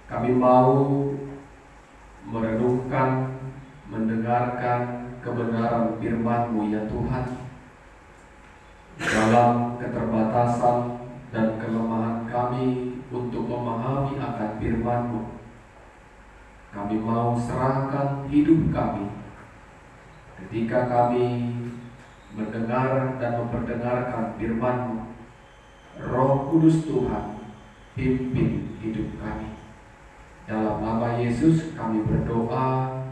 Kami mau merenungkan, mendengarkan kebenaran firman-Mu ya Tuhan. Dalam keterbatasan dan kelemahan kami untuk memahami akan firman-Mu, kami mau serahkan hidup kami. Ketika kami mendengar dan memperdengarkan firman-Mu, Roh Kudus Tuhan pimpin hidup kami. Dalam nama Yesus kami berdoa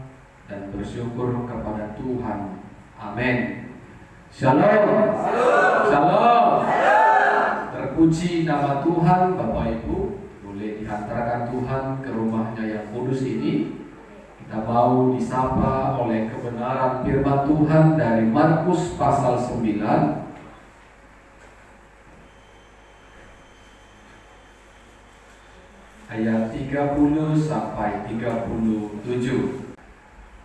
dan bersyukur kepada Tuhan. Amin. Shalom. Shalom. Terpuji nama Tuhan. Bapak Ibu, boleh dihantarkan Tuhan ke rumahnya yang kudus ini. Kita mau disapa oleh kebenaran firman Tuhan dari Markus pasal 9 ayat 30 sampai 37.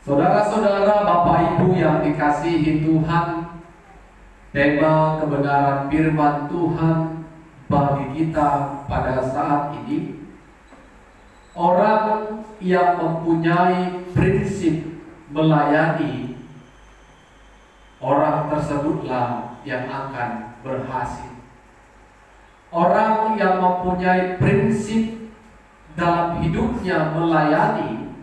Saudara-saudara, Bapak Ibu yang dikasihi Tuhan, tema kebenaran firman Tuhan bagi kita pada saat ini, orang yang mempunyai prinsip melayani, orang tersebutlah yang akan berhasil. Orang yang mempunyai prinsip dalam hidupnya melayani,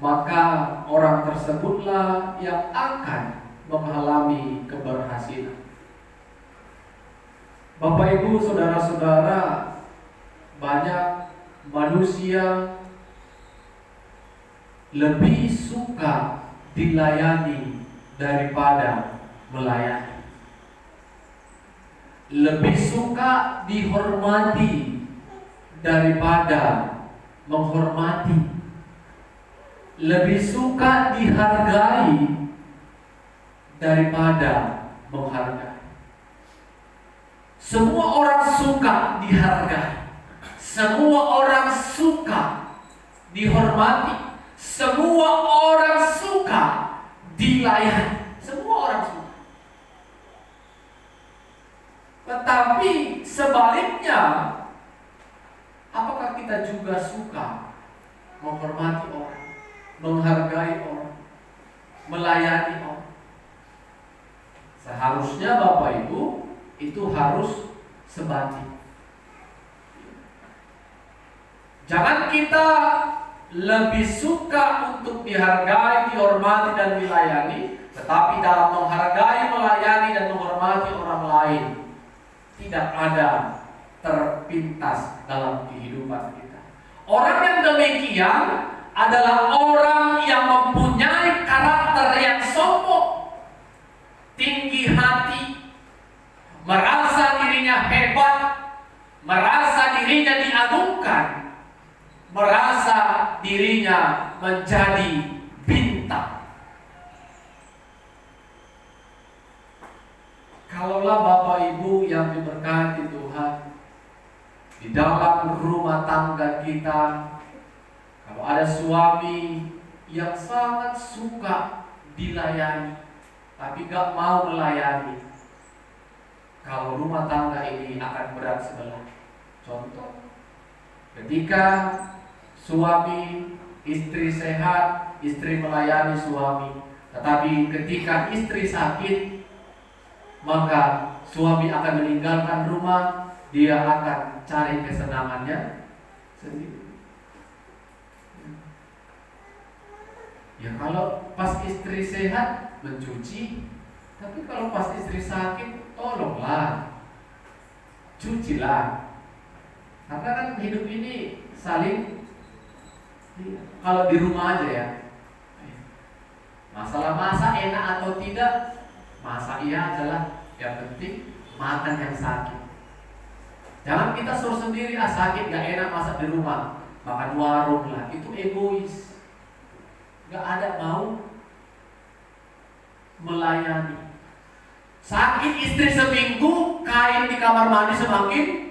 maka orang tersebutlah yang akan mengalami keberhasilan. Bapak Ibu, saudara-saudara, banyak manusia lebih suka dilayani daripada melayani. Lebih suka dihormati daripada menghormati. Lebih suka dihargai daripada menghargai. Semua orang suka dihargai. Semua orang suka dihormati. Semua orang suka dilayani. Semua orang suka. Tetapi sebaliknya, apakah kita juga suka menghormati orang, menghargai orang, melayani orang? Seharusnya Bapak Ibu itu harus sebanding. Jangan kita lebih suka untuk dihargai, dihormati dan dilayani, tetapi dalam menghargai, melayani dan menghormati orang lain tidak ada terpintas dalam kehidupan kita. Orang yang demikian adalah orang yang mempunyai karakter yang sombong, tinggi hati, merasa dirinya hebat, merasa dirinya diagungkan, merasa dirinya menjadi bintang. Kalaulah Bapak Ibu yang diberkati Tuhan, di dalam rumah tangga kita, kalau ada suami yang sangat suka dilayani, tapi gak mau melayani, kalau rumah tangga ini akan berat sebelah. Contoh, ketika suami, istri sehat, istri melayani suami, tetapi ketika istri sakit, maka suami akan meninggalkan rumah, dia akan cari kesenangannya sendiri. Ya kalau pas istri sehat mencuci, tapi kalau pas istri sakit tolonglah, cucilah. Karena kan hidup ini saling, kalau di rumah aja ya, masalah masak enak atau tidak, masak iya aja lah. Yang penting makan yang sakit. Jangan kita suruh sendiri, sakit gak enak masak di rumah, makan warung lah, itu egois. Gak ada mau melayani. Sakit istri seminggu, kain di kamar mandi semakin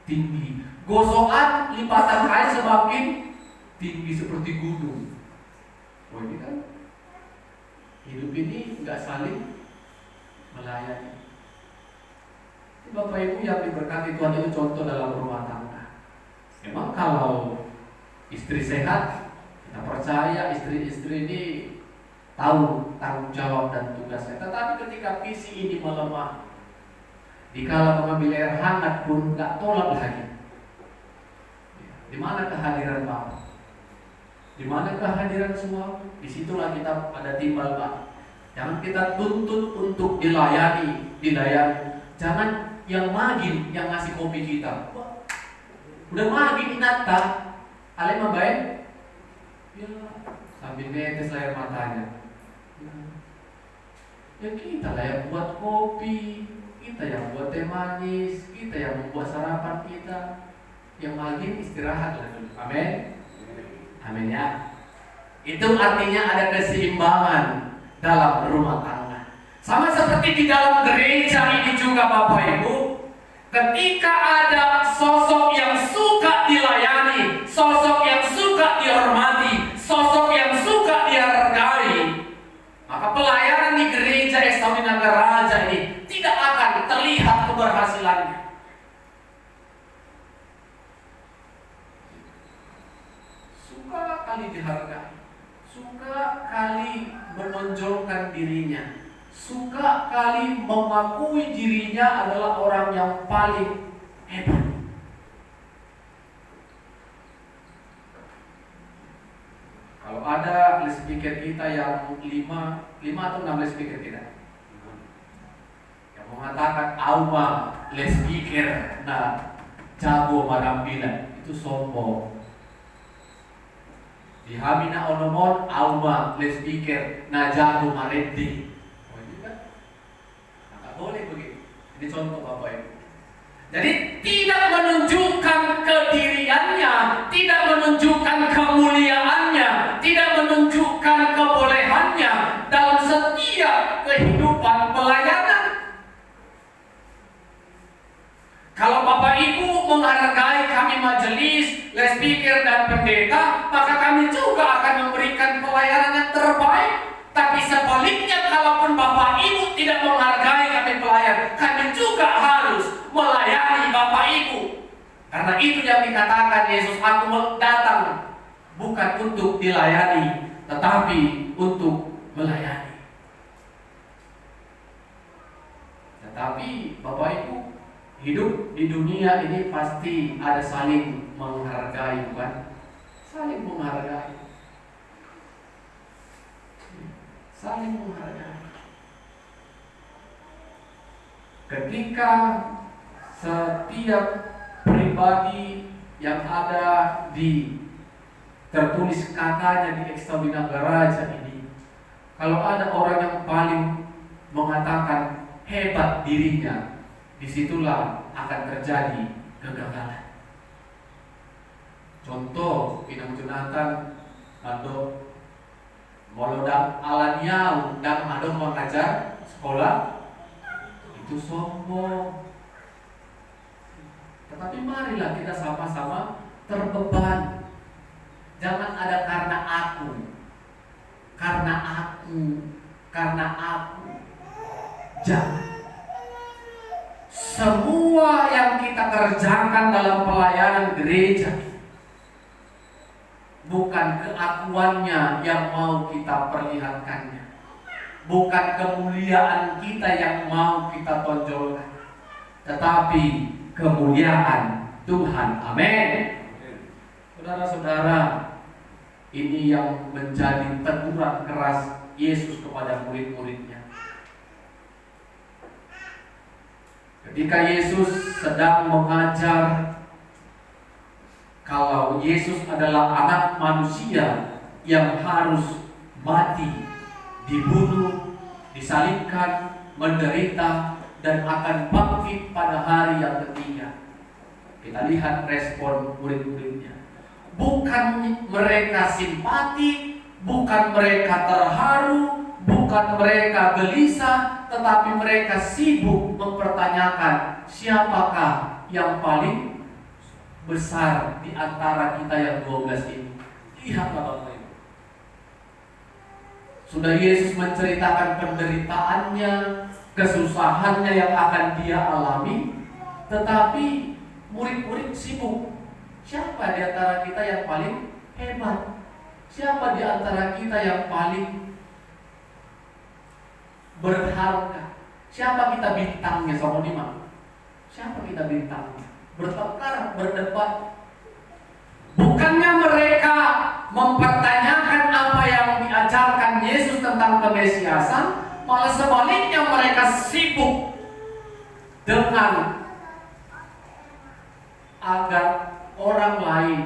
tinggi, gosokan lipatan kain semakin tinggi seperti gunung. Oh ini kan hidup ini gak saling melayani. Bapak Ibu yang diberkati Tuhan, itu contoh dalam rumah tangga. Memang kalau istri sehat, kita percaya istri-istri ini tahu tanggung jawab dan tugasnya. Tetapi ketika visi ini melemah, dikala mengambil air hangat pun nggak tolak lagi. Di mana kehadiran Bapak? Di mana kehadiran suami? Disitulah kita ada timbal Pak. Jangan kita tuntut untuk dilayani. Jangan yang magin yang ngasih kopi kita. Wah, udah magin inata, ale mabain, ya sambil netes air matanya. Ya kita lah yang buat kopi, kita yang buat teh manis, kita yang membuat sarapan kita. Yang magin istirahat lah dulu. Amin. Amin ya. Itu artinya ada keseimbangan dalam rumah tangga. Sama seperti di dalam gereja ini juga Bapak Ibu, ketika ada sosok yang suka dilayani, sosok yang suka dihormati, sosok yang suka dihargai, maka pelayanan di gereja Estawi Nagaraja ini tidak akan terlihat keberhasilannya. Suka kali dihargai, suka kali menonjolkan dirinya, suka kali mengakui dirinya adalah orang yang paling hebat. Kalau ada list speaker kita yang 5 atau 6 list speaker kita yang mengatakan Auma list speaker nah jago marambilan, itu sombong. Di Hamina Onomon Auma list speaker nah jago marendi. Oh ini kan nggak boleh begitu. Ini contoh Bapak Ibu. Jadi tidak menunjukkan kediriannya, tidak menunjukkan kemuliaannya, tidak menunjukkan kebolehannya dalam setiap kehidupan pelayanan. Kalau Bapak Ibu menghargai kami majelis, lay speaker dan pendeta, maka kami juga akan memberikan pelayanan yang terbaik. Tapi sebaliknya, kalaupun Bapak Ibu tidak menghargai kami pelayan, kami juga harus melayani Bapak Ibu. Karena itu yang dikatakan Yesus, aku datang bukan untuk dilayani, tetapi untuk melayani. Tetapi Bapak Ibu, hidup di dunia ini pasti ada saling menghargai, bukan? Saling menghargai. Saling menghargai. Ketika setiap pribadi yang ada di tertulis katanya di Estawi Nagaraja ini, kalau ada orang yang paling mengatakan hebat dirinya, disitulah akan terjadi kegagalan. Contoh, Pinang Jonathan atau Molodang Alaniau dan ada mengajar sekolah itu sombong. Tetapi marilah kita sama-sama terbeban. Jangan ada karena aku. Jangan. Semua yang kita kerjakan dalam pelayanan gereja bukan keakuannya yang mau kita perlihatkannya, bukan kemuliaan kita yang mau kita tonjolkan, tetapi kemuliaan Tuhan. Amin. Saudara-saudara, ini yang menjadi teguran keras Yesus kepada murid-muridnya. Ketika Yesus sedang mengajar kalau Yesus adalah anak manusia yang harus mati, dibunuh, disalibkan, menderita, dan akan bangkit pada hari yang ketiga. Kita lihat respon murid-muridnya. Bukan mereka simpati, bukan mereka terharu, bukan mereka gelisah, tetapi mereka sibuk mempertanyakan siapakah yang paling besar di antara kita yang 12 ini. Lihatlah Bapak Ibu. Sudah Yesus menceritakan penderitaannya, kesusahannya yang akan dia alami, tetapi murid-murid sibuk. Siapa di antara kita yang paling hebat. Siapa di antara kita yang paling berharga? Siapa kita bintangnya, Somo Dima? Siapa kita bintangnya? Bertengkar, berdebat. Bukannya mereka mempertanyakan apa yang diajarkan Yesus tentang kemesiasan, malah sebaliknya mereka sibuk dengan agar orang lain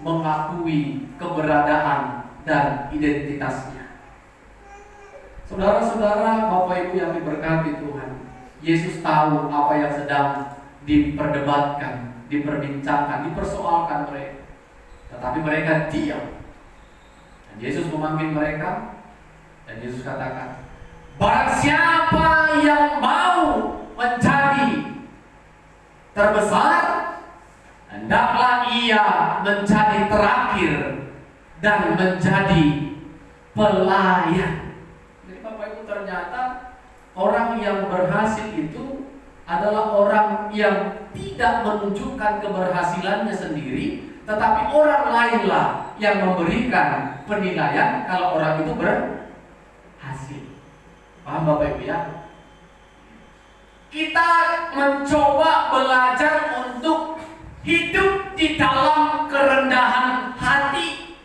mengakui keberadaan dan identitasnya. Saudara-saudara, Bapak Ibu yang diberkati Tuhan, Yesus tahu apa yang sedang diperdebatkan, diperbincangkan, dipersoalkan mereka. Tetapi mereka diam. Dan Yesus memanggil mereka, dan Yesus katakan, barang siapa yang mau menjadi terbesar, hendaklah ia menjadi terakhir dan menjadi pelayan. Jadi Bapak Ibu, ternyata orang yang berhasil itu adalah orang yang tidak menunjukkan keberhasilannya sendiri, tetapi orang lainlah yang memberikan penilaian kalau orang itu berhasil. Paham Bapak Ibu ya? Kita mencoba belajar untuk hidup di dalam kerendahan hati.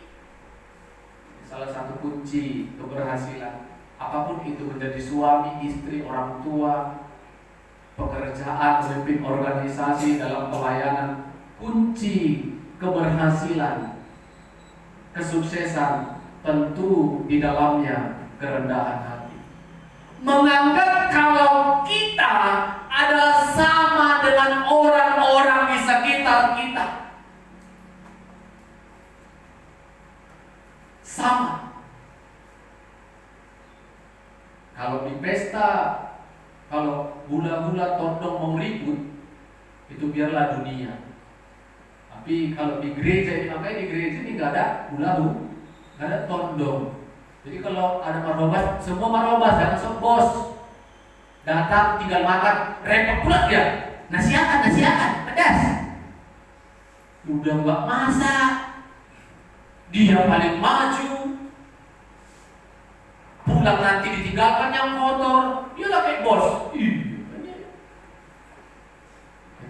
Salah satu kunci keberhasilan, apapun itu, menjadi suami, istri, orang tua, pekerjaan, memimpin organisasi, dalam pelayanan, kunci keberhasilan, kesuksesan tentu di dalamnya kerendahan hati. Menganggap kalau kita adalah sama dengan orang-orang di sekitar kita. Sama. Kalau di pesta, kalau gula-gula tondong mau ribut, itu biarlah dunia. Tapi kalau di gereja ini, makanya di gereja ini nggak ada gula-gula, nggak ada tondong. Jadi kalau ada marobas, semua marobas, jangan sok bos. Datang tinggal makan, repot pula dia. Nasihatkan, pedas. Udah nggak masak, dia paling maju. Pulang nanti ditinggalkan yang kotor, dia lah kayak bos.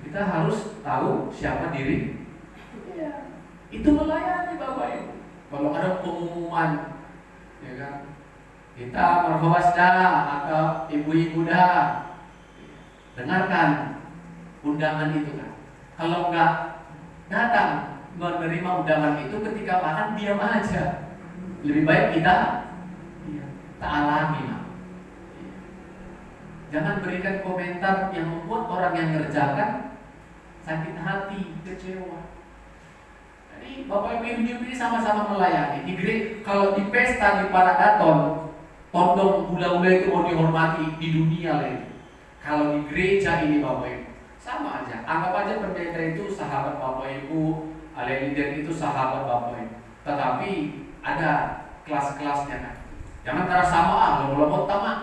Kita harus tahu siapa diri. Itu melayani Bapak Ibu. Kalau ada pengumuman, ya kan, kita marhobas dah atau ibu-ibu dah, dengarkan undangan itu kan. Kalau enggak datang menerima undangan itu, ketika makan diam aja. Lebih baik kita tak alami. Jangan berikan komentar yang membuat orang yang ngerjakan sakit hati, kecewa. Jadi Bapak Ibu ini sama-sama melayani. Kalau di pesta di Paradaton, tondong gula-gula itu mau dihormati di dunia lain. Kalau di gereja ini Bapak Ibu, sama aja. Anggap aja pendeta itu sahabat Bapak Ibu, leader itu sahabat Bapak Ibu. Tetapi ada kelas-kelasnya kan. Jangan karena sama lompat tama.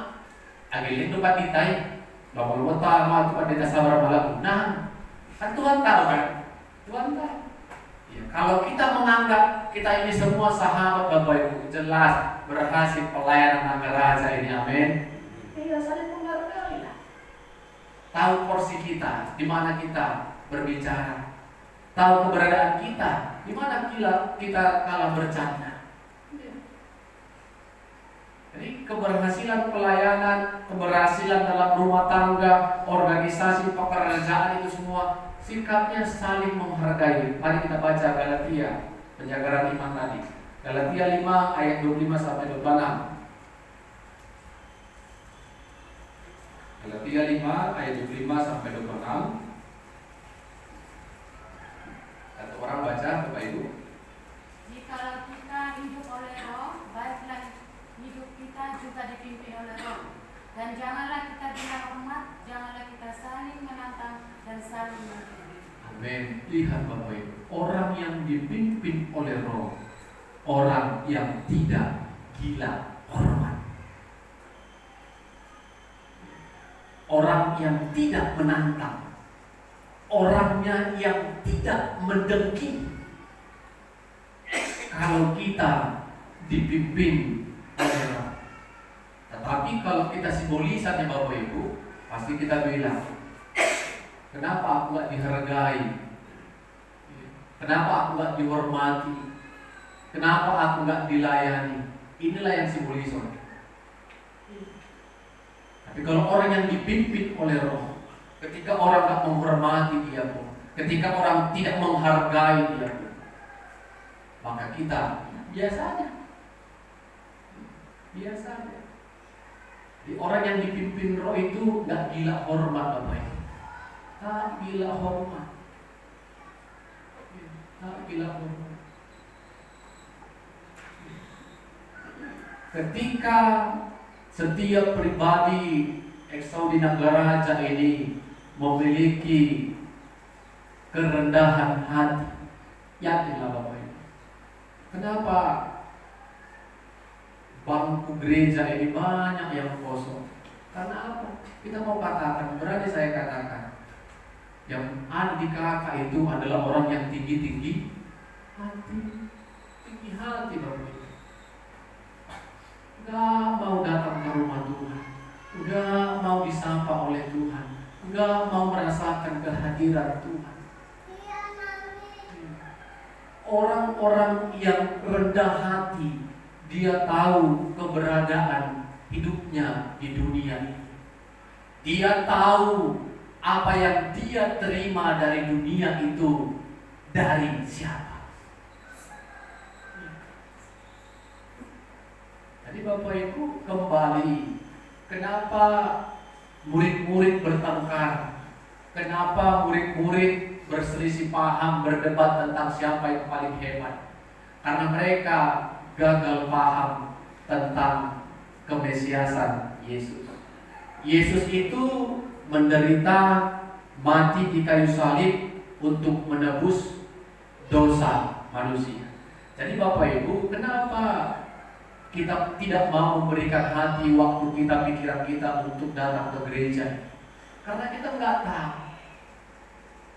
Agilin depan ditai. Lompat tama itu pendeta sabar malam. Nah, kan Tuhan tahu kan? Tuhan tahu. Kalau kita menganggap kita ini semua sahabat Bapak Ibu, jelas berhasil pelayanan Naga Raja ini, amin. Iya, saling menghargai lah. Tahu porsi kita, di mana kita berbicara. Tahu keberadaan kita, di mana kita kalah bercanda. Jadi keberhasilan pelayanan, keberhasilan dalam rumah tangga, organisasi, pekerjaan itu semua sikapnya saling menghargai. Mari kita baca Galatia, penjagaan iman tadi. Galatia 5 ayat 25 sampai 26. Galatia 5 ayat 25 sampai 26. Satu orang baca, Bapak Ibu. Jikalau kita hidup oleh Roh, baiklah hidup kita juga dipimpin oleh Roh. Dan janganlah kita bila hormat, janganlah kita saling menantang dan saling mengkritik. Amin. Lihat Bapak Ibu, orang yang dipimpin oleh Roh, orang yang tidak gila hormat, orang yang tidak menantang, orangnya yang tidak mendengki. kalau kita dipimpin oleh Roh. Tetapi kalau kita simbolisannya Bapak Ibu, pasti kita bilang, kenapa aku gak dihargai? Kenapa aku gak dihormati? Kenapa aku gak dilayani? Inilah yang simbolis. Tapi kalau orang yang dipimpin oleh Roh, ketika orang gak menghormati dia pun, ketika orang tidak menghargai dia pun, maka kita biasa aja. Biasa aja. Jadi orang yang dipimpin Roh itu gak gila hormat Bapak Ibu. Tak gila hormat. Tak gila hormat. Ketika setiap pribadi Extraordinary ini memiliki kerendahan hati, yakinlah Bapak Ibu. Kenapa bangku gereja ini banyak yang kosong? Karena apa? Kita mau katakan, berani saya katakan, yang ada di kakak itu adalah orang yang tinggi-tinggi hati, tinggi hati Bapak Ibu. Gak mau datang ke rumah Tuhan, gak mau disapa oleh Tuhan, gak mau merasakan kehadiran Tuhan. Orang-orang yang rendah hati, dia tahu keberadaan hidupnya di dunia ini. Dia tahu apa yang dia terima dari dunia itu dari siapa. Jadi Bapak Ibu kembali, kenapa murid-murid bertengkar? Kenapa murid-murid berselisih paham, berdebat tentang siapa yang paling hebat? Karena mereka gagal paham tentang kemesiasan Yesus. Yesus itu menderita, mati di kayu salib untuk menebus dosa manusia. Jadi Bapak Ibu, kenapa kita tidak mau memberikan hati, waktu kita, pikiran kita untuk datang ke gereja? Karena kita nggak tahu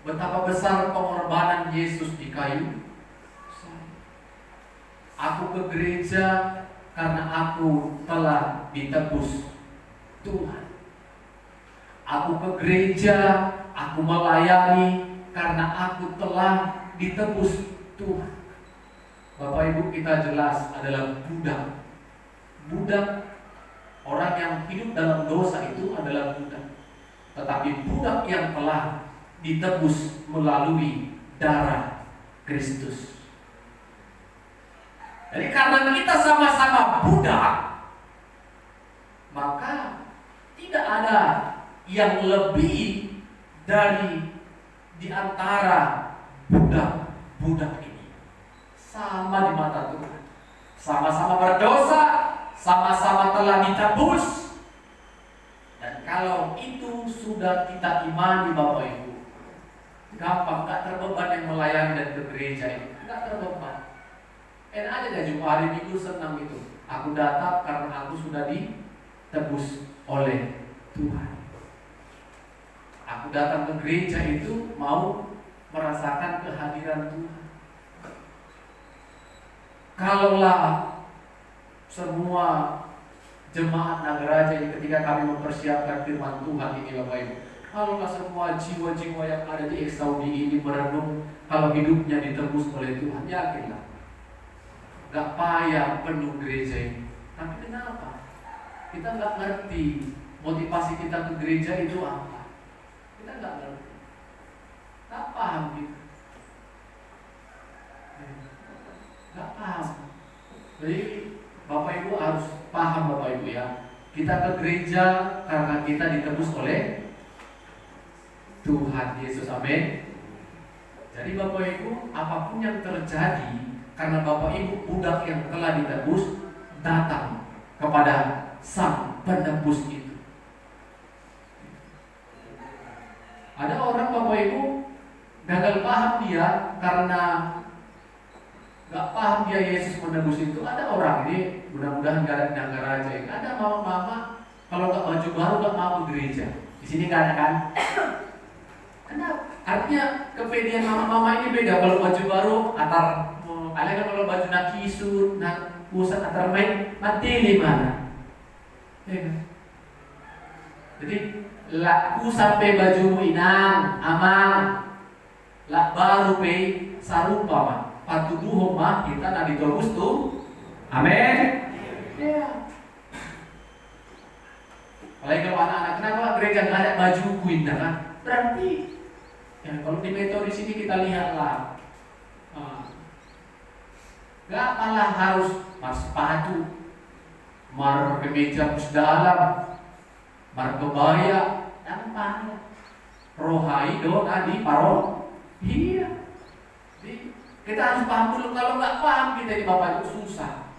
betapa besar pengorbanan Yesus di kayu. Aku ke gereja karena aku telah ditebus Tuhan. Aku ke gereja, aku melayani karena aku telah ditebus Tuhan. Bapak Ibu, kita jelas adalah budak. Budak, orang yang hidup dalam dosa itu adalah budak. Tetapi budak yang telah ditebus melalui darah Kristus. Jadi karena kita sama-sama budak, maka tidak ada yang lebih dari di antara budak-budak ini. Sama di mata Tuhan. Sama-sama berdosa, sama-sama telah ditebus. Dan kalau itu sudah kita imani Bapak Ibu, gampang, gak terbeban yang melayani dan ke gereja ini. Gak terbeban. Enak aja deh, Jumat hari Minggu senang itu. Aku datang karena aku sudah ditebus oleh Tuhan. Aku datang ke gereja itu mau merasakan kehadiran Tuhan. Kalaulah semua jemaat Nagaraja ini ketika kami mempersiapkan firman Tuhan ini Bapak Ibu, kalaulah semua jiwa-jiwa yang ada di Exaudi ini merenung kalau hidupnya ditebus oleh Tuhan, yakinlah gak payah penuh gereja ini. Tapi kenapa? Kita gak ngerti motivasi kita ke gereja itu apa. Kita gak ngerti, gak paham kita, gak paham. Jadi Bapak Ibu harus paham Bapak Ibu ya. Kita ke gereja karena kita ditebus oleh Tuhan Yesus, amin. Jadi Bapak Ibu, apapun yang terjadi, karena Bapak Ibu budak yang telah ditebus, datang kepada Sang Penebus itu. Ada orang Bapak Ibu gagal paham dia karena gak paham dia Yesus menebus itu. Ada orang ini, mudah-mudahan gak ada Nagaraja ini. Ada mama-mama kalau gak baju baru gak mau ke gereja. Di sini gak ada kan? Kenapa? Artinya kepedean mama-mama ini beda. Kalau baju baru Ada kalau baju nak kisut, nak pusat atau main, mati mana? Ya kan? Jadi laku sampai bajumu inang, aman. Lak baru pe sarupa mah. Patuduh mah kita nak ditolus tuh. Amin. Ya. Apalagi kalau anak-anak, kenapa gereja nggak ada baju indah kan? Berarti ya, kalau di metode di sini kita lihatlah, nggak malah harus sepatu, mar kemeja dalam, mar kebaya, yang mana? Rohai do nadi paro, iya. Jadi, kita harus paham dulu. Kalau nggak paham kita di Bapak Ibu susah.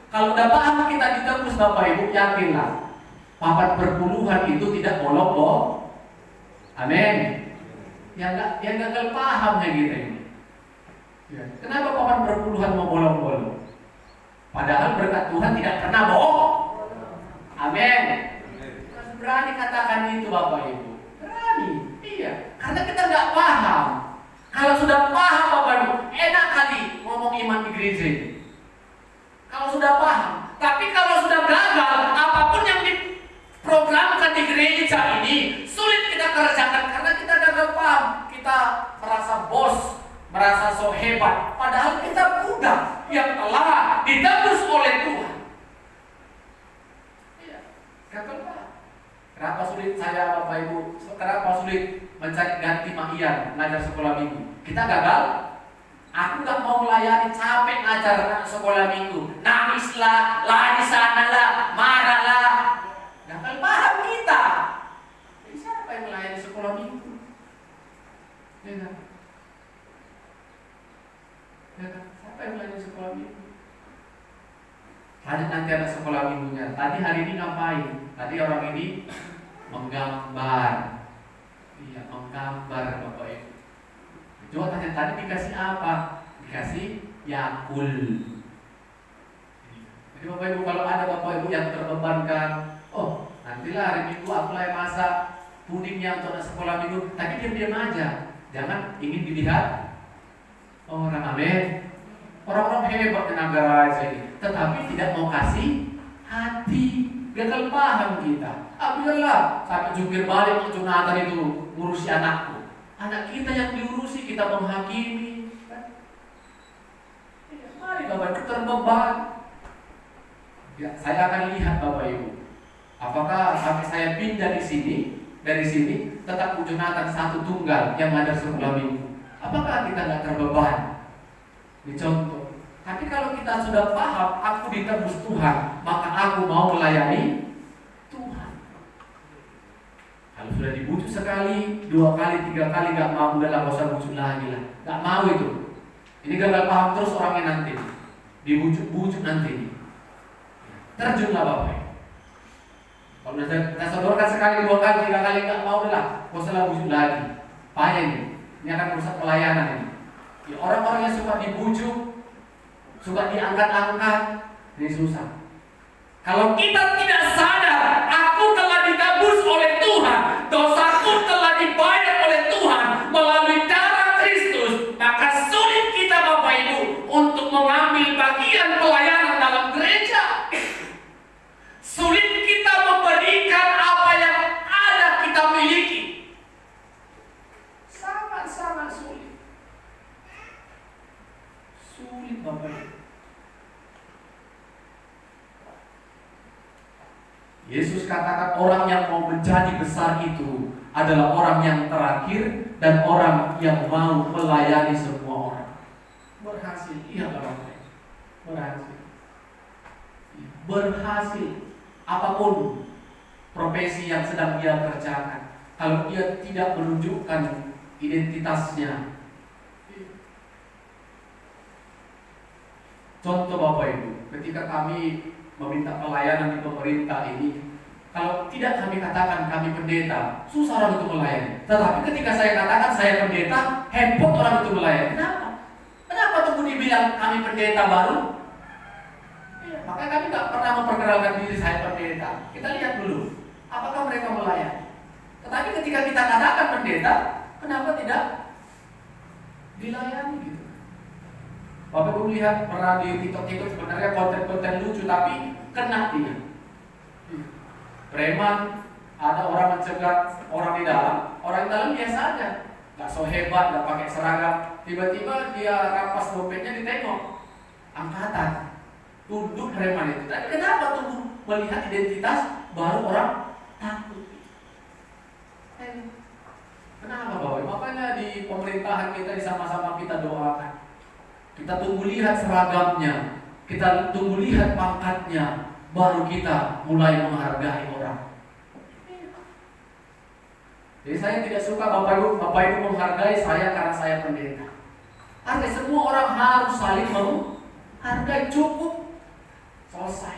Kalau udah paham kita ditebus Bapak Ibu, yakinlah papat perpuluhan itu tidak bolong. Amin. Yang gagal pahamnya kita ini. Ya. Kenapa papan perpuluhan mau bolong-bolong? Padahal berkat Tuhan tidak pernah bohong. Amin. Berani katakan itu Bapak Ibu. Berani. Iya. Karena kita nggak paham. Kalau sudah paham Bapak Ibu, enak kali ngomong iman di gereja. Kalau sudah paham. Tapi kalau sudah gagal, apapun yang diprogramkan di gereja ini sulit kita kerjakan karena kita gagal paham. Kita merasa bos, merasa so hebat, padahal kita budak yang telah ditebus oleh Tuhan. Iya, gagal paham. Kenapa sulit saya Bapak Ibu? Kenapa sulit mencari ganti Mahian ngajar sekolah minggu? Kita gagal. Aku gak mau melayani, capek ngajar anak sekolah minggu. Nangislah, lari sana lah, marahlah. Gagal paham kita. Jadi siapa yang melayani sekolah minggu? Ya kan? Ya kan? Siapa yang melayani sekolah minggu? Tanya nanti anak sekolah minggunya. Tadi hari ini ngapain? Tadi orang ini menggambar. Iya, menggambar Bapak Ibu. Coba tanya tadi dikasih apa? Dikasih Yakul. Jadi Bapak Ibu kalau ada Bapak Ibu yang terbebankan, oh nantilah hari Minggu aku lah yang masak pudingnya untuk anak sekolah minggu. Tapi diam-diam aja, jangan ingin dilihat orang. Amin. Orang-orang hebat di negara ini, tetapi tidak mau kasih hati, gagal paham kita. Biarlah sampai jungkir balik Jonathan itu ngurusi anakku. Anak kita yang diurusi, kita menghakimi. Mari Bapak Ibu terbeban. Ya, saya akan lihat Bapak Ibu. Apakah sampai saya pindah dari sini, tetap Jonathan satu tunggal yang ada sekolah minggu. Apakah kita nggak terbeban? Ini contoh. Tapi kalau kita sudah paham, aku ditebus Tuhan, maka aku mau melayani Tuhan. Kalau sudah dibujuk sekali, 2 kali, 3 kali gak mau, udah lah gak usah bujuk lagi lah. Gak mau itu. Ini gagal paham terus orangnya nanti. Dibujuk-bujuk nanti. Terjunlah Bapak. Kalau kita sodorkan sekali, 2 kali, 3 kali gak mau, udah lah gak usah lah bujuk lagi. Payah ini. Ini akan merusak pelayanan ini. Ya, orang-orang yang suka dibujuk, suka diangkat-angkat, ini susah. Kalau kita tidak sadar, aku telah ditebus oleh Tuhan, dosaku telah dibayar oleh Tuhan melalui darah Kristus, maka sulit kita Bapak Ibu untuk mengambil bagian pelayanan dalam gereja. Sulit kita memberikan apa yang ada kita miliki. Sangat-sangat sulit. Sulit Bapak Ibu. Yesus katakan orang yang mau menjadi besar itu adalah orang yang terakhir dan orang yang mau melayani semua orang. Berhasil, iya Bapak. Berhasil. Berhasil. Apapun profesi yang sedang dia kerjakan, kalau dia tidak menunjukkan identitasnya. Contoh Bapak Ibu, ketika kami meminta pelayanan di pemerintah ini, kalau tidak kami katakan kami pendeta, susah orang itu melayani. Tetapi ketika saya katakan saya pendeta, hebat orang itu melayani. Kenapa? Kenapa tunggu dibilang kami pendeta baru? Ya, makanya kami tak pernah memperkenalkan diri saya pendeta. Kita lihat dulu, apakah mereka melayani. Tetapi ketika kita katakan pendeta, kenapa tidak dilayani gitu? Bapak Ibu lihat pernah di TikTok sebenarnya konten-konten lucu tapi kena dia. Preman, ada orang mencegat orang di dalam biasa aja, nggak so hebat, nggak pakai seragam. Tiba-tiba dia rampas dompetnya, ditengok angkatan, tunduk preman itu. Tapi kenapa tunduk? Melihat identitas baru orang takut. Kenapa Bapak? Makanya di pemerintahan kita sama-sama kita doakan. Kita tunggu lihat seragamnya, kita tunggu lihat pangkatnya, baru kita mulai menghargai orang. Jadi saya tidak suka Bapak Ibu menghargai saya karena saya pendeta. Artinya semua orang harus saling menghargai, cukup, selesai,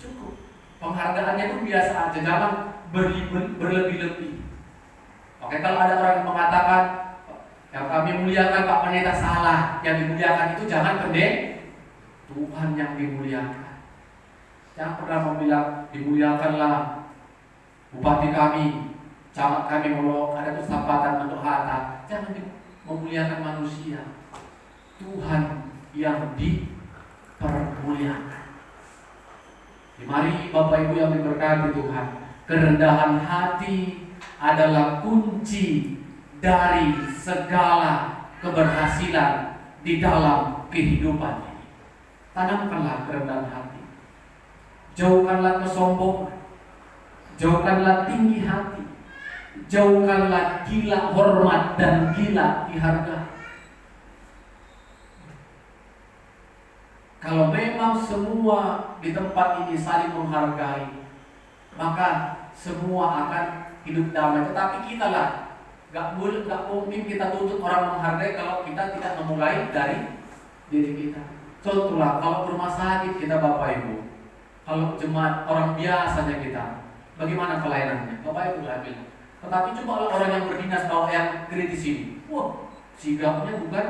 cukup. Penghargaannya itu biasa aja, jangan berlebih-lebih. Oke, kalau ada orang yang mengatakan yang kami muliakan Pak Pendeta salah, yang dimuliakan itu jangan pendeta, Tuhan yang dimuliakan. Jangan pernah bilang dimuliakanlah bupati kami, camat kami mau ada kesempatan untuk harta. Jangan memuliakan manusia, Tuhan yang dipermuliakan. Mari Bapak Ibu yang diberkati Tuhan, kerendahan hati adalah kunci dari segala keberhasilan di dalam kehidupan ini. Tanamkanlah kerendahan hati, jauhkanlah kesombongan, jauhkanlah tinggi hati, jauhkanlah gila hormat dan gila dihargai. Kalau memang semua di tempat ini saling menghargai, maka semua akan hidup damai. Tetapi kita lah gak mungkin kita tuntut orang menghargai kalau kita tidak memulai dari diri kita. Contohlah kalau ke rumah sakit kita Bapak Ibu, kalau jemaat orang biasanya kita, bagaimana pelayanannya? Bapak Ibu lah bilang. Tetapi coba orang yang berdinas bawa yang kritis ini, wah sigapnya bukan.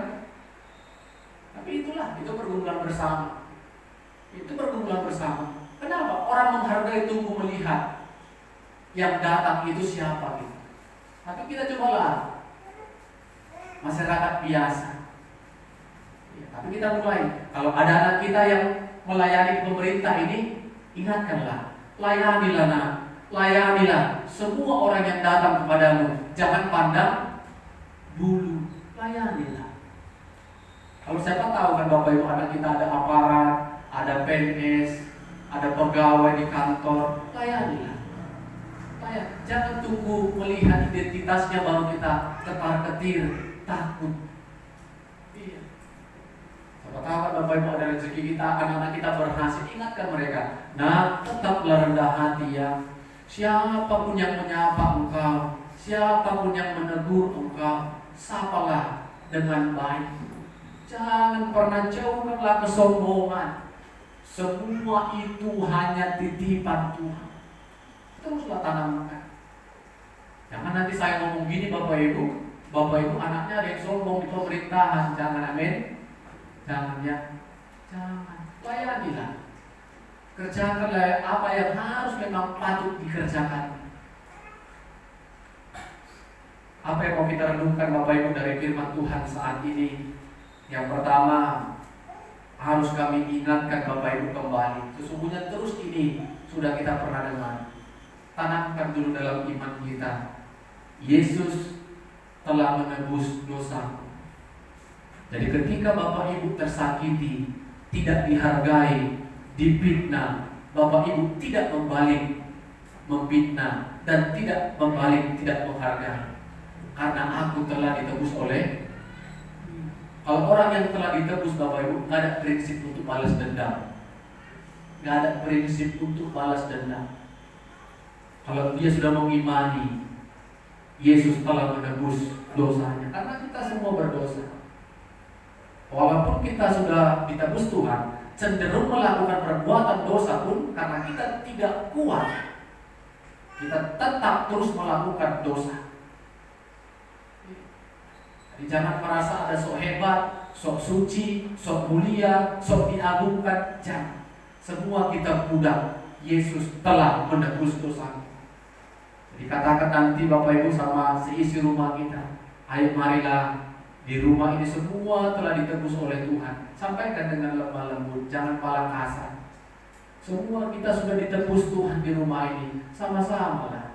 Tapi itulah, itu pergumulan bersama. Itu pergumulan bersama. Kenapa? Orang menghargai tunggu melihat yang datang itu siapa gitu. Tapi kita cobalah masyarakat biasa. Ya, tapi kita mulai. Kalau ada anak kita yang melayani pemerintah ini, ingatkanlah, layanilah semua orang yang datang kepadamu. Jangan pandang bulu, layanilah. Kalau siapa tahu kan Bapak Ibu anak kita ada aparat, ada PNS, ada pegawai di kantor, layanilah. Jangan tunggu melihat identitasnya baru kita ketar-ketir, takut. Iya. Siapa tahu kan Bapak Ibu ada rezeki kita, anak-anak kita berhasil, ingatkan mereka. Nah, tetaplah rendah hati ya. Siapapun yang menyapa engkau, siapapun yang menegur engkau, sapalah dengan baik. Jangan pernah jauhkanlah kesombongan. Semua itu hanya titipan Tuhan. Teruslah tanamkan. Jangan nanti saya ngomong gini Bapak Ibu anaknya ada yang sombong di pemerintahan. Jangan, amin. Jangan ya. Jangan. Layanilah. Kerjakanlah apa yang harus memang patut dikerjakan. Apa yang mau kita renungkan Bapak Ibu dari firman Tuhan saat ini? Yang pertama, harus kami ingatkan Bapak Ibu kembali. Sesungguhnya terus ini sudah kita pernah dengar. Tanamkan dulu dalam iman kita, Yesus telah menebus dosa. Jadi ketika Bapak Ibu tersakiti, tidak dihargai, difitnah, Bapak Ibu tidak membalik memfitnah dan tidak membalik, tidak menghargai. Karena aku telah ditebus oleh. Kalau orang yang telah ditebus Bapak Ibu, gak ada prinsip untuk balas dendam. Gak ada prinsip untuk balas dendam. Kalau dia sudah mengimani Yesus telah menebus dosanya, karena kita semua berdosa. Walaupun kita sudah ditebus Tuhan, cenderung melakukan perbuatan dosa pun karena kita tidak kuat, kita tetap terus melakukan dosa. Jadi jangan merasa ada sok hebat, sok suci, sok mulia, sok diagungkan. Jangan. Semua kita budak. Yesus telah menebus dosa. Dikatakan nanti Bapak Ibu sama seisi rumah kita, ayo marilah Di rumah ini semua telah ditebus oleh Tuhan. Sampaikan dengan lemah lembut, jangan pala kasar. Semua kita sudah ditebus Tuhan di rumah ini, sama-sama lah.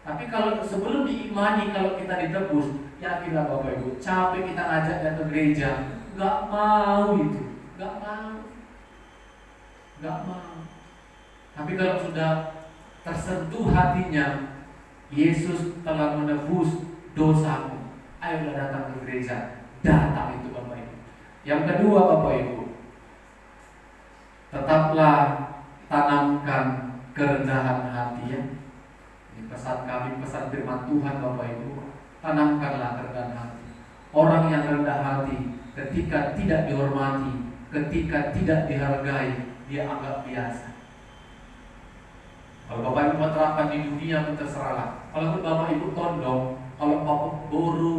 Tapi kalau sebelum diimani kalau kita ditebus, yakinlah Bapak Ibu, capek kita ngajak dia ke gereja, nggak mau itu, nggak mau. Tapi kalau sudah tersentuh hatinya, Yesus telah menebus dosamu, ayolah datang ke gereja. Datang itu Bapak Ibu. Yang kedua Bapak Ibu, tetaplah tanamkan kerendahan hati ya. Ini pesan kami, pesan firman Tuhan Bapak Ibu. Tanamkanlah kerendahan hati. Orang yang rendah hati ketika tidak dihormati, ketika tidak dihargai, dia anggap biasa. Kalau Bapak Ibu mau terapkan di dunia pun terserahlah. Kalau Bapak Ibu tondong, kalau Bapak boru,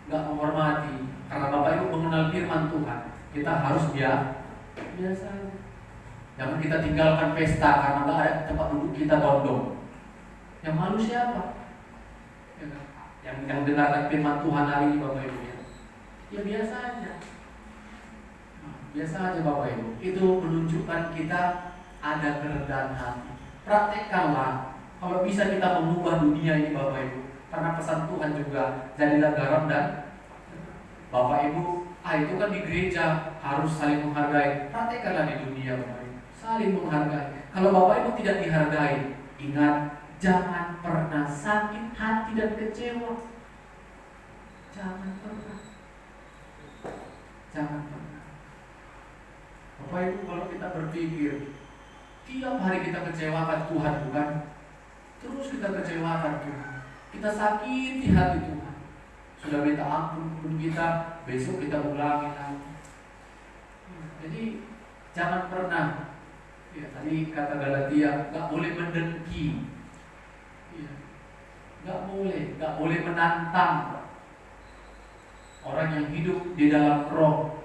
nggak menghormati, karena Bapak Ibu mengenal firman Tuhan, kita harus biasa. Jangan kita tinggalkan pesta karena nggak ada tempat duduk kita tondong. Yang malu siapa? Yang dengarkan firman Tuhan hari ini Bapak Ibu ya biasa aja. Biasa aja Bapak Ibu. Itu menunjukkan kita ada kerendahan hati. Praktekkanlah. Kalau bisa kita mengubah dunia ini Bapak Ibu. Karena pesan Tuhan juga, jadilah garam dan Bapak Ibu, itu kan di gereja harus saling menghargai. Praktekkanlah di dunia Bapak Ibu, saling menghargai. Kalau Bapak Ibu tidak dihargai, ingat, jangan pernah sakit hati dan kecewa. Jangan pernah. Bapak Ibu, kalau kita berpikir tiap hari kita kecewakan Tuhan, bukan? Terus kita kecewakan Tuhan, kita sakiti hati Tuhan. Sudah minta ampun pun kita, besok kita ulangi lagi. Jadi jangan pernah. Ya, tadi kata Galatia, nggak boleh mendengki. Ya, nggak boleh menantang. Orang yang hidup di dalam roh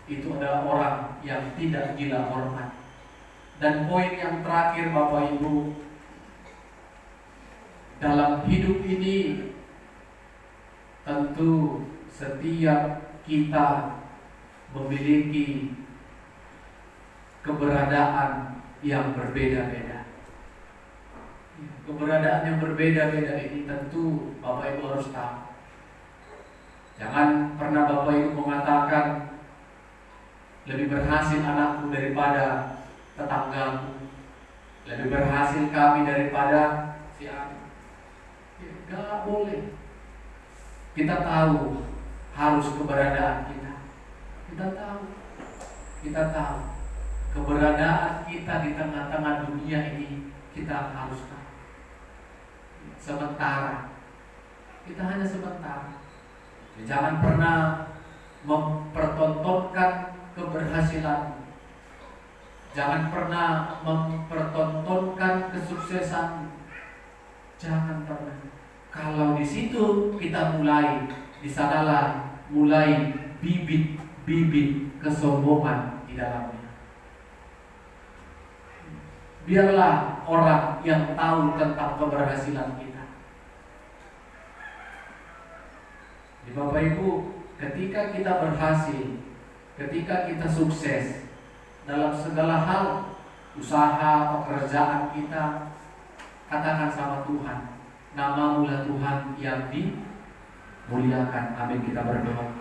itu adalah orang yang tidak gila hormat. Dan poin yang terakhir Bapak Ibu, dalam hidup ini tentu setiap kita memiliki keberadaan yang berbeda-beda. Keberadaan yang berbeda-beda ini tentu Bapak Ibu harus tahu. Jangan pernah Bapak Ibu mengatakan lebih berhasil anakku daripada tetanggaku, lebih berhasil kami daripada si anak. Gak boleh. Kita tahu harus keberadaan kita. Kita tahu keberadaan kita di tengah-tengah dunia ini. Kita harus tahu. Sementara. Kita hanya sementara. Jangan pernah mempertontonkan keberhasilan. Jangan pernah mempertontonkan kesuksesan. Jangan pernah. Kalau di situ kita mulai, di sanalah mulai bibit-bibit kesombongan di dalamnya. Biarlah orang yang tahu tentang keberhasilan kita. Bapak Ibu, ketika kita berhasil, ketika kita sukses dalam segala hal, usaha, pekerjaan kita, katakan sama Tuhan, Namamu lah Tuhan yang dimuliakan. Amin. Kita berdoa.